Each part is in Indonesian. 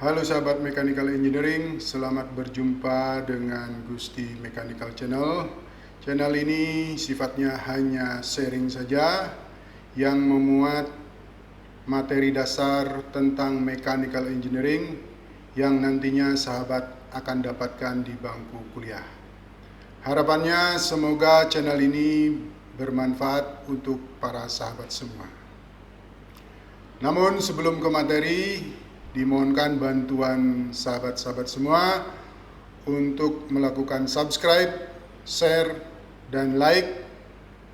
Halo sahabat Mechanical Engineering, selamat berjumpa dengan Gusti Mechanical Channel. Channel ini sifatnya hanya sharing saja yang memuat materi dasar tentang Mechanical Engineering yang nantinya sahabat akan dapatkan di bangku kuliah. Harapannya semoga channel ini bermanfaat untuk para sahabat semua. Namun sebelum ke materi, dimohonkan bantuan sahabat-sahabat semua untuk melakukan subscribe, share, dan like,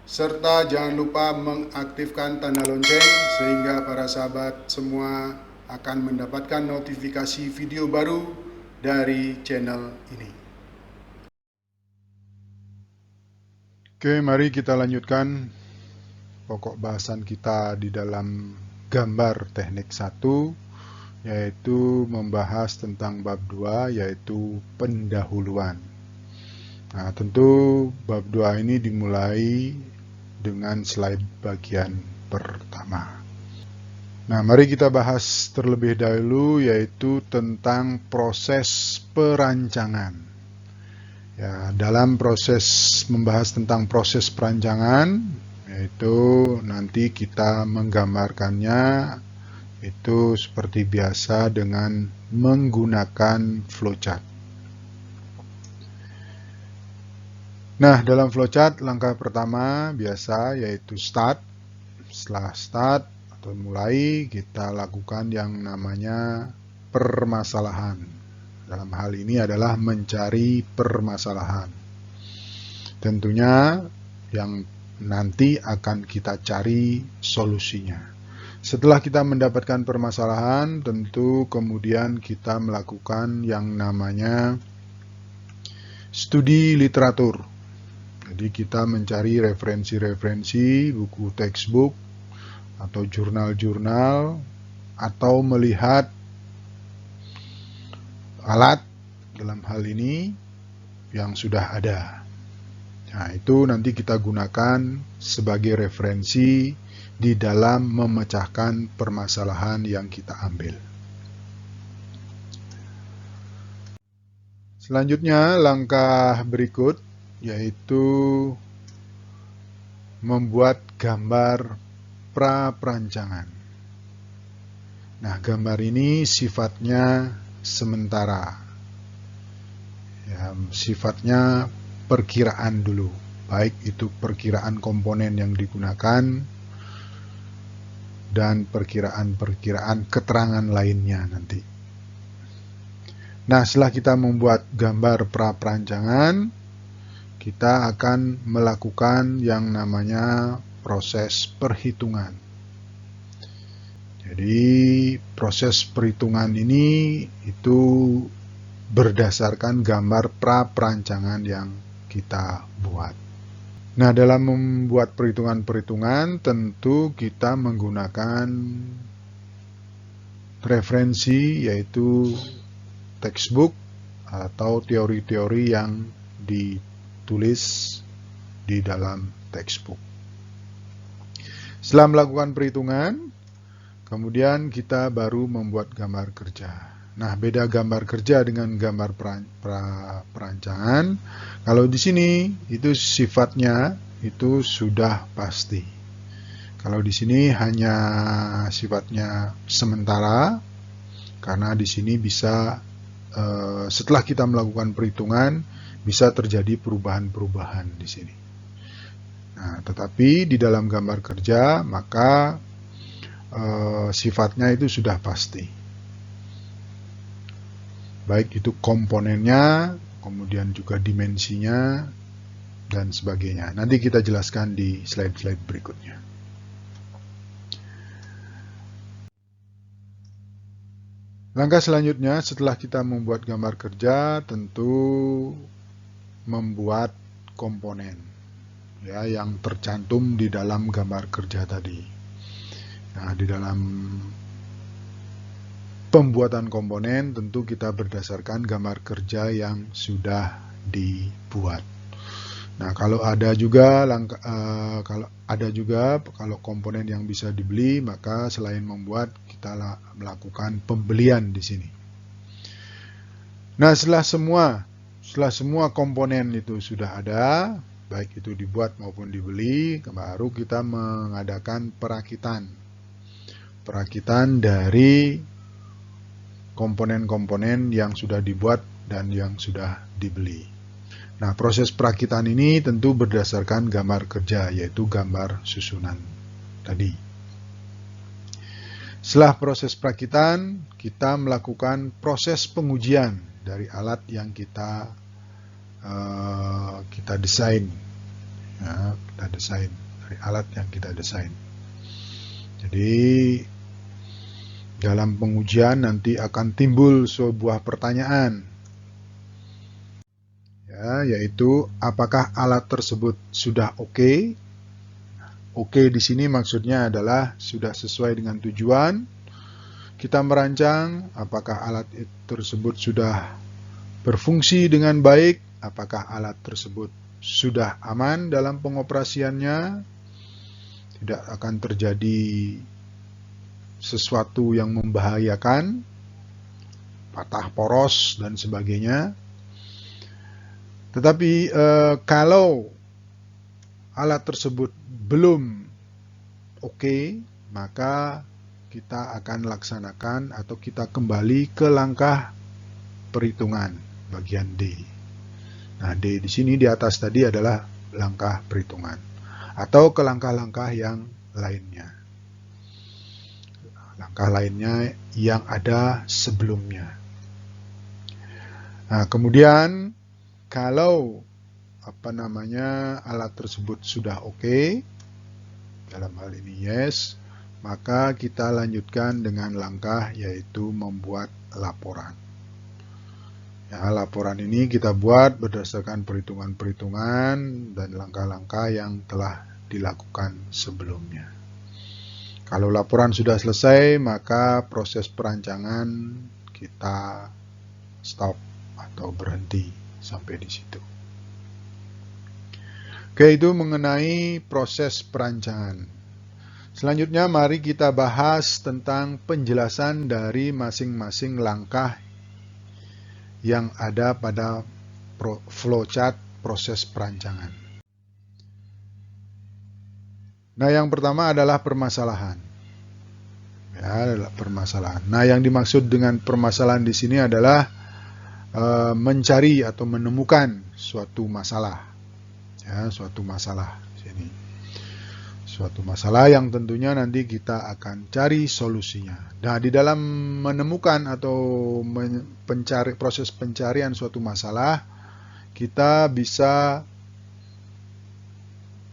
serta jangan lupa mengaktifkan tanda lonceng sehingga para sahabat semua akan mendapatkan notifikasi video baru dari channel ini. Oke, mari kita lanjutkan pokok bahasan kita di dalam gambar teknik 1, yaitu membahas tentang bab 2, yaitu pendahuluan. Nah, tentu bab 2 ini dimulai dengan slide bagian pertama. Nah, mari kita bahas terlebih dahulu yaitu tentang proses perancangan. Ya, dalam proses membahas tentang proses perancangan, yaitu nanti kita menggambarkannya itu seperti biasa dengan menggunakan flowchart. Nah, dalam flowchart langkah pertama biasa yaitu start. Setelah start atau mulai, kita lakukan yang namanya permasalahan. Dalam hal ini adalah mencari permasalahan. Tentunya yang nanti akan kita cari solusinya. Setelah kita mendapatkan permasalahan, tentu kemudian kita melakukan yang namanya studi literatur. Jadi kita mencari referensi-referensi, buku textbook, atau jurnal-jurnal, atau melihat alat dalam hal ini yang sudah ada. Nah, itu nanti kita gunakan sebagai referensi di dalam memecahkan permasalahan yang kita ambil. Selanjutnya, langkah berikut yaitu membuat gambar pra-perancangan. Nah, gambar ini sifatnya sementara. Ya, sifatnya perkiraan dulu, baik itu perkiraan komponen yang digunakan dan perkiraan-perkiraan keterangan lainnya nanti. Nah, setelah kita membuat gambar pra-perancangan, kita akan melakukan yang namanya proses perhitungan. Jadi, proses perhitungan ini itu berdasarkan gambar pra-perancangan yang kita buat. Nah, dalam membuat perhitungan-perhitungan tentu kita menggunakan referensi yaitu textbook atau teori-teori yang ditulis di dalam textbook. Setelah melakukan perhitungan, kemudian kita baru membuat gambar kerja. Nah, beda gambar kerja dengan gambar perancangan. Kalau di sini itu sifatnya itu sudah pasti. Kalau di sini hanya sifatnya sementara, karena di sini bisa setelah kita melakukan perhitungan bisa terjadi perubahan-perubahan di sini. Nah, tetapi di dalam gambar kerja maka sifatnya itu sudah pasti. Baik itu komponennya, kemudian juga dimensinya, dan sebagainya. Nanti kita jelaskan di slide-slide berikutnya. Langkah selanjutnya setelah kita membuat gambar kerja, tentu membuat komponen ya yang tercantum di dalam gambar kerja tadi. Nah, di dalam pembuatan komponen tentu kita berdasarkan gambar kerja yang sudah dibuat. Nah, kalau ada juga kalau komponen yang bisa dibeli, maka selain membuat kita melakukan pembelian di sini. Nah, setelah semua komponen itu sudah ada, baik itu dibuat maupun dibeli, baru kita mengadakan perakitan. Perakitan dari komponen-komponen yang sudah dibuat dan yang sudah dibeli. Nah, proses perakitan ini tentu berdasarkan gambar kerja, yaitu gambar susunan tadi. Setelah proses perakitan, kita melakukan proses pengujian dari alat yang kita desain. Ya, kita desain dari alat yang kita desain. Jadi dalam pengujian nanti akan timbul sebuah pertanyaan, ya, yaitu apakah alat tersebut sudah oke? Oke di sini maksudnya adalah sudah sesuai dengan tujuan kita merancang, apakah alat tersebut sudah berfungsi dengan baik, apakah alat tersebut sudah aman dalam pengoperasiannya, tidak akan terjadi sesuatu yang membahayakan, patah poros dan sebagainya. Tetapi kalau alat tersebut belum oke, maka kita akan laksanakan atau kita kembali ke langkah perhitungan bagian D. Nah, D di sini di atas tadi adalah langkah perhitungan atau ke langkah-langkah yang lainnya. Langkah lainnya yang ada sebelumnya. Nah, kemudian kalau alat tersebut sudah oke, dalam hal ini yes, maka kita lanjutkan dengan langkah yaitu membuat laporan. Ya, laporan ini kita buat berdasarkan perhitungan-perhitungan dan langkah-langkah yang telah dilakukan sebelumnya. Kalau laporan sudah selesai, maka proses perancangan kita stop atau berhenti sampai di situ. Oke, itu mengenai proses perancangan. Selanjutnya mari kita bahas tentang penjelasan dari masing-masing langkah yang ada pada flowchart proses perancangan. Nah, yang pertama adalah permasalahan. Ya, adalah permasalahan. Nah, yang dimaksud dengan permasalahan di sini adalah mencari atau menemukan suatu masalah. Ya, suatu masalah sini. Suatu masalah yang tentunya nanti kita akan cari solusinya. Nah, di dalam menemukan atau proses pencarian suatu masalah, kita bisa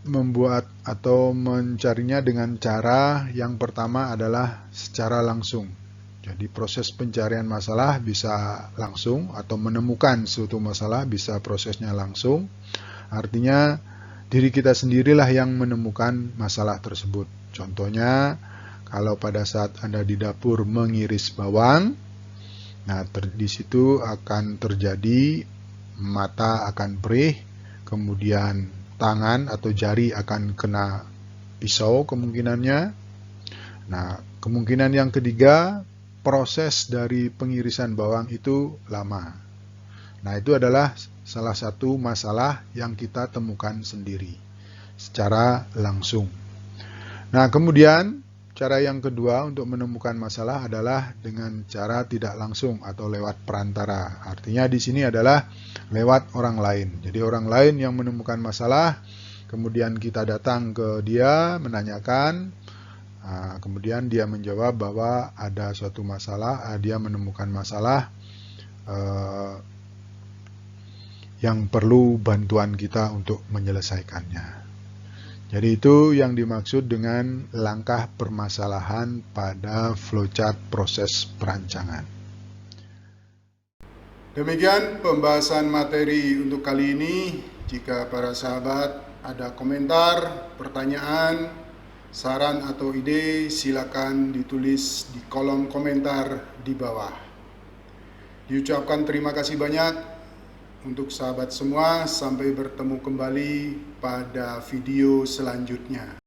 membuat atau mencarinya dengan cara yang pertama adalah secara langsung. Jadi proses pencarian masalah bisa langsung atau menemukan suatu masalah bisa prosesnya langsung. Artinya diri kita sendirilah yang menemukan masalah tersebut. Contohnya, kalau pada saat Anda di dapur mengiris bawang, nah di situ akan terjadi mata akan perih, kemudian tangan atau jari akan kena pisau kemungkinannya. Nah, kemungkinan yang ketiga, proses dari pengirisan bawang itu lama. Nah, itu adalah salah satu masalah yang kita temukan sendiri secara langsung. Nah, kemudian cara yang kedua untuk menemukan masalah adalah dengan cara tidak langsung atau lewat perantara. Artinya di sini adalah lewat orang lain. Jadi orang lain yang menemukan masalah, kemudian kita datang ke dia menanyakan, kemudian dia menjawab bahwa ada suatu masalah, dia menemukan masalah yang perlu bantuan kita untuk menyelesaikannya. Jadi itu yang dimaksud dengan langkah permasalahan pada flowchart proses perancangan. Demikian pembahasan materi untuk kali ini. Jika para sahabat ada komentar, pertanyaan, saran atau ide, silakan ditulis di kolom komentar di bawah. Diucapkan terima kasih banyak untuk sahabat semua, sampai bertemu kembali pada video selanjutnya.